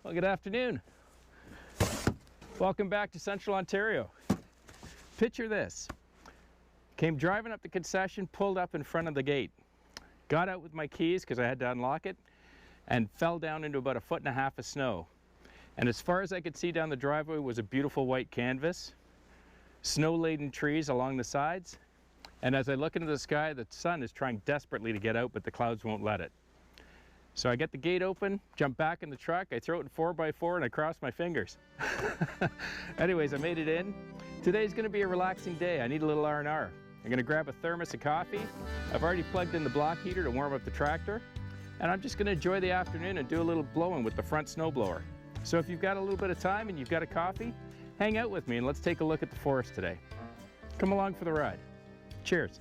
Well, good afternoon. Welcome back to Central Ontario. Picture this. Came driving up the concession, pulled up in front of the gate. Got out with my keys because I had to unlock it and fell down into about 1.5 feet of snow. And as far as I could see down the driveway was a beautiful white canvas, snow-laden trees along the sides. And as I look into the sky, the sun is trying desperately to get out, but the clouds won't let it. So I get the gate open, jump back in the truck, I throw it in 4x4 and I cross my fingers. Anyways, I made it in. Today's gonna be a relaxing day. I need a little R&R. I'm gonna grab a thermos of coffee. I've already plugged in the block heater to warm up the tractor. And I'm just gonna enjoy the afternoon and do a little blowing with the front snowblower. So if you've got a little bit of time and you've got a coffee, hang out with me and let's take a look at the forest today. Come along for the ride. Cheers.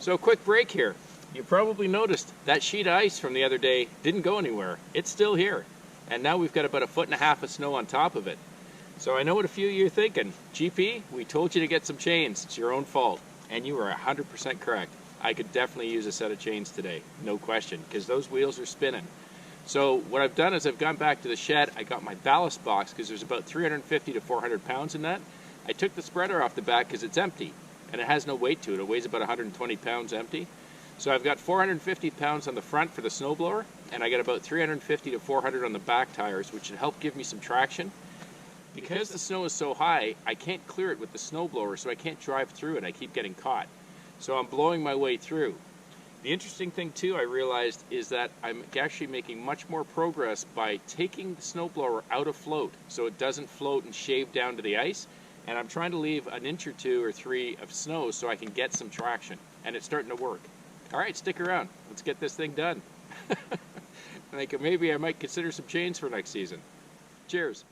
So quick break here. You probably noticed that sheet of ice from the other day didn't go anywhere. It's still here. And now we've got about 1.5 feet of snow on top of it. So I know what a few of you are thinking. GP, we told you to get some chains. It's your own fault. And you were 100% correct. I could definitely use a set of chains today. No question, because those wheels are spinning. So what I've done is I've gone back to the shed. I got my ballast box because there's about 350 to 400 pounds in that. I took the spreader off the back because it's empty and it has no weight to it. It weighs about 120 pounds empty. So I've got 450 pounds on the front for the snowblower, and I got about 350 to 400 on the back tires, which should help give me some traction. Because the snow is so high, I can't clear it with the snowblower, so I can't drive through it. I keep getting caught. So I'm blowing my way through. The interesting thing too, I realized, is that I'm actually making much more progress by taking the snowblower out of float so it doesn't float and shave down to the ice. And I'm trying to leave an inch or 2 or 3 of snow so I can get some traction. And it's starting to work. All right, stick around. Let's get this thing done. I think maybe I might consider some chains for next season. Cheers.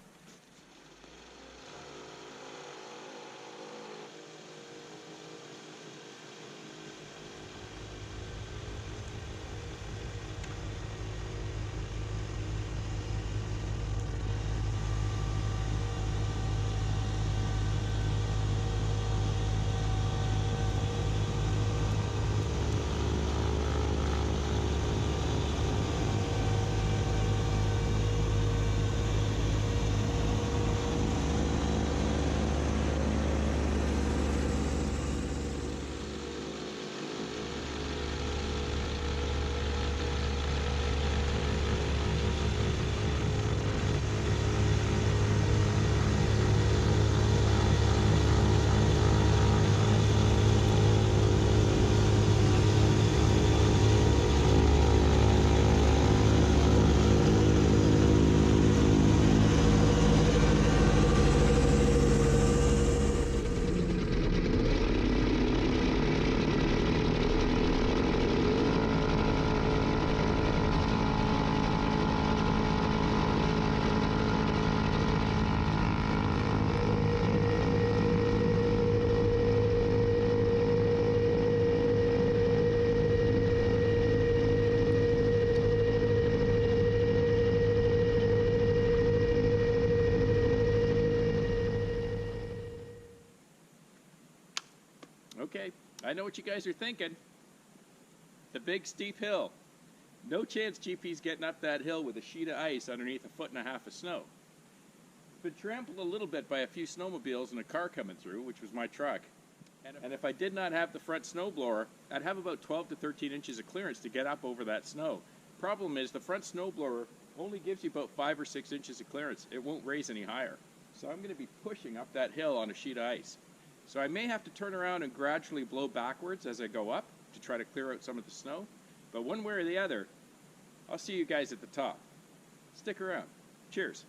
Okay, I know what you guys are thinking. The big steep hill. No chance GP's getting up that hill with a sheet of ice underneath 1.5 feet of snow. Been trampled a little bit by a few snowmobiles and a car coming through, which was my truck. And if I did not have the front snowblower, I'd have about 12 to 13 inches of clearance to get up over that snow. Problem is, the front snowblower only gives you about 5 or 6 inches of clearance. It won't raise any higher. So I'm going to be pushing up that hill on a sheet of ice. So I may have to turn around and gradually blow backwards as I go up to try to clear out some of the snow. But one way or the other, I'll see you guys at the top. Stick around. Cheers.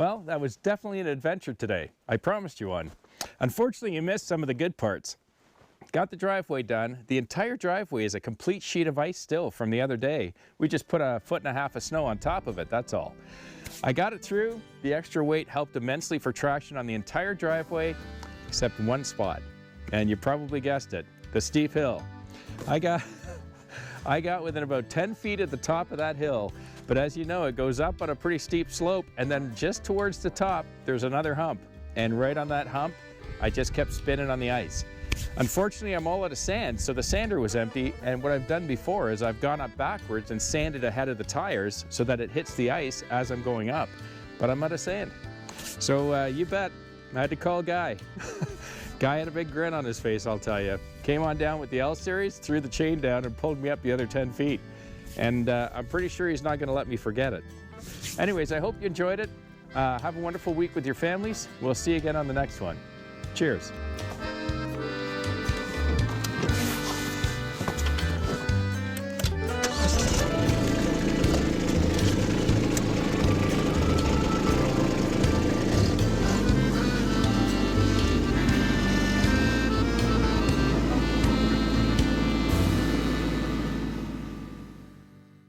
Well, that was definitely an adventure today. I promised you one. Unfortunately, you missed some of the good parts. Got the driveway done. The entire driveway is a complete sheet of ice still from the other day. We just put 1.5 feet of snow on top of it, that's all. I got it through. The extra weight helped immensely for traction on the entire driveway, except one spot. And you probably guessed it, the steep hill. I got within about 10 feet at the top of that hill, but as you know, it goes up on a pretty steep slope, and then just towards the top, there's another hump. And right on that hump, I just kept spinning on the ice. Unfortunately, I'm all out of sand, so the sander was empty, and what I've done before is I've gone up backwards and sanded ahead of the tires so that it hits the ice as I'm going up, but I'm out of sand. So you bet, I had to call Guy. Guy had a big grin on his face, I'll tell you. Came on down with the L-Series, threw the chain down, and pulled me up the other 10 feet. And I'm pretty sure he's not going to let me forget it. Anyways, I hope you enjoyed it. Have a wonderful week with your families. We'll see you again on the next one. Cheers.